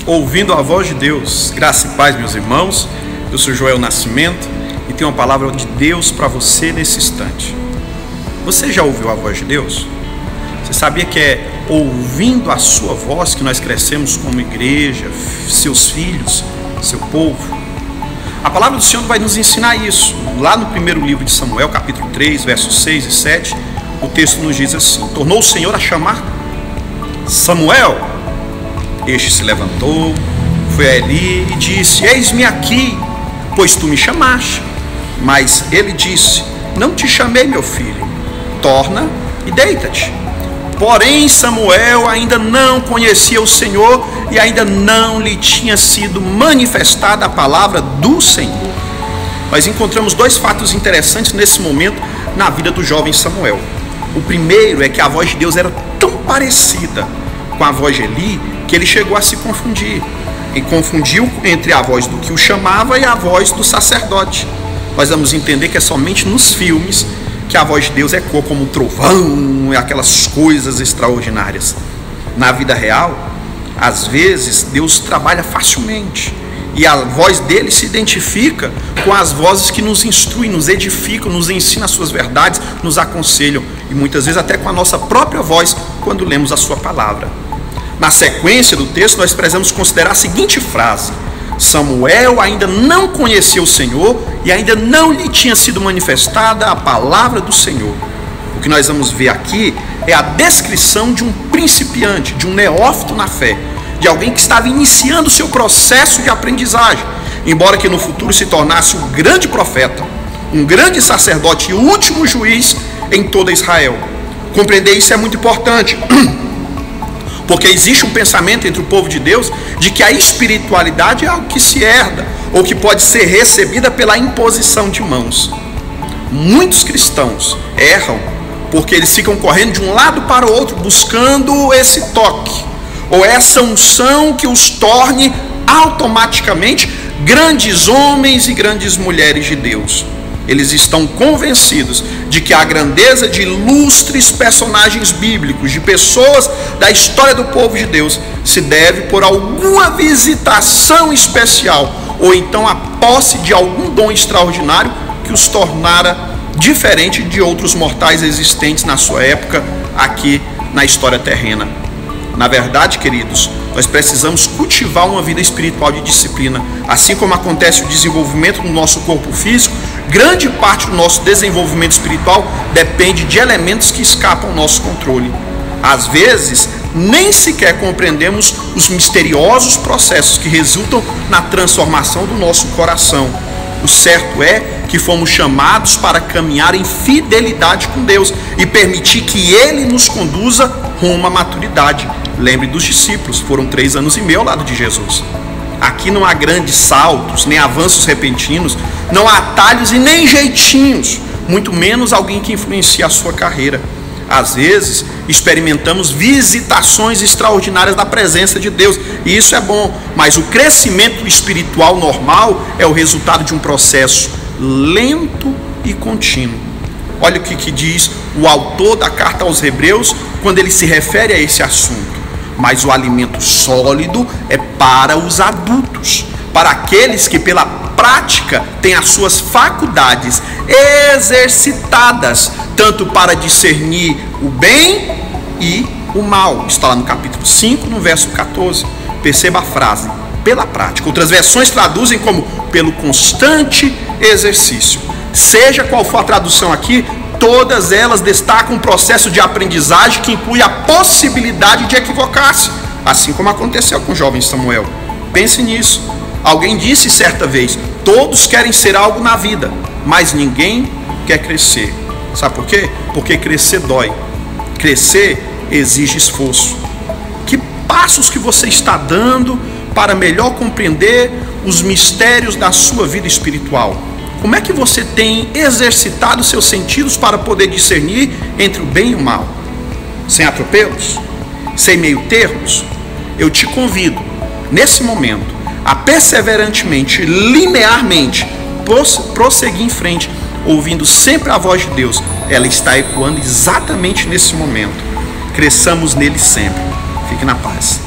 Ouvindo a voz de Deus. Graça e paz, meus irmãos. Eu sou Joel Nascimento e tenho uma palavra de Deus para você nesse instante. Você já ouviu a voz de Deus? Você sabia que é ouvindo a sua voz que nós crescemos como igreja, seus filhos, seu povo? A palavra do Senhor vai nos ensinar isso. Lá no primeiro livro de Samuel, capítulo 3, versos 6 e 7, o texto nos diz assim: tornou o Senhor a chamar Samuel. Este se levantou, foi a Eli e disse: eis-me aqui, pois tu me chamaste. Mas ele disse: não te chamei, meu filho, torna e deita-te. Porém Samuel ainda não conhecia o Senhor e ainda não lhe tinha sido manifestada a palavra do Senhor. Nós encontramos dois fatos interessantes nesse momento na vida do jovem Samuel. O primeiro é que a voz de Deus era tão parecida com a voz de Eli que ele chegou a se confundir. E confundiu entre a voz do que o chamava e a voz do sacerdote. Nós vamos entender que é somente nos filmes que a voz de Deus ecoa como um trovão e aquelas coisas extraordinárias. Na vida real, às vezes, Deus trabalha facilmente e a voz dele se identifica com as vozes que nos instruem, nos edificam, nos ensinam as suas verdades, nos aconselham e muitas vezes até com a nossa própria voz quando lemos a sua palavra. Na sequência do texto, nós precisamos considerar a seguinte frase: Samuel ainda não conhecia o Senhor e ainda não lhe tinha sido manifestada a palavra do Senhor. O que nós vamos ver aqui é a descrição de um principiante, de um neófito na fé, de alguém que estava iniciando o seu processo de aprendizagem, embora que no futuro se tornasse um grande profeta, um grande sacerdote e o último juiz em toda Israel. Compreender isso é muito importante, porque existe um pensamento entre o povo de Deus de que a espiritualidade é algo que se herda ou que pode ser recebida pela imposição de mãos. Muitos cristãos erram porque eles ficam correndo de um lado para o outro buscando esse toque ou essa unção que os torne automaticamente grandes homens e grandes mulheres de Deus. Eles estão convencidos de que a grandeza de ilustres personagens bíblicos, de pessoas da história do povo de Deus, se deve por alguma visitação especial, ou então a posse de algum dom extraordinário que os tornara diferente de outros mortais existentes na sua época aqui na história terrena. Na verdade, queridos, nós precisamos cultivar uma vida espiritual de disciplina. Assim como acontece o desenvolvimento do nosso corpo físico, grande parte do nosso desenvolvimento espiritual depende de elementos que escapam ao nosso controle. Às vezes, nem sequer compreendemos os misteriosos processos que resultam na transformação do nosso coração. O certo é que fomos chamados para caminhar em fidelidade com Deus e permitir que Ele nos conduza rumo à maturidade. Lembre dos discípulos, foram 3 anos e meio ao lado de Jesus. Aqui não há grandes saltos, nem avanços repentinos, não há atalhos e nem jeitinhos, muito menos alguém que influencia a sua carreira. Às vezes, experimentamos visitações extraordinárias da presença de Deus, e isso é bom, mas o crescimento espiritual normal é o resultado de um processo lento e contínuo. Olha o que diz o autor da carta aos Hebreus quando ele se refere a esse assunto. Mas o alimento sólido é para os adultos, para aqueles que pela prática têm as suas faculdades exercitadas, tanto para discernir o bem e o mal. Está lá no capítulo 5, no verso 14. Perceba a frase, pela prática. Outras versões traduzem como pelo constante exercício. Seja qual for a tradução aqui, todas elas destacam um processo de aprendizagem que inclui a possibilidade de equivocar-se, assim como aconteceu com o jovem Samuel. Pense nisso. Alguém disse certa vez: todos querem ser algo na vida, mas ninguém quer crescer. Sabe por quê? Porque crescer dói. Crescer exige esforço. Que passos que você está dando para melhor compreender os mistérios da sua vida espiritual? Como é que você tem exercitado seus sentidos para poder discernir entre o bem e o mal? Sem atropelos? Sem meio termos? Eu te convido, nesse momento, a perseverantemente, linearmente, prosseguir em frente, ouvindo sempre a voz de Deus. Ela está ecoando exatamente nesse momento. Cresçamos nele sempre. Fique na paz.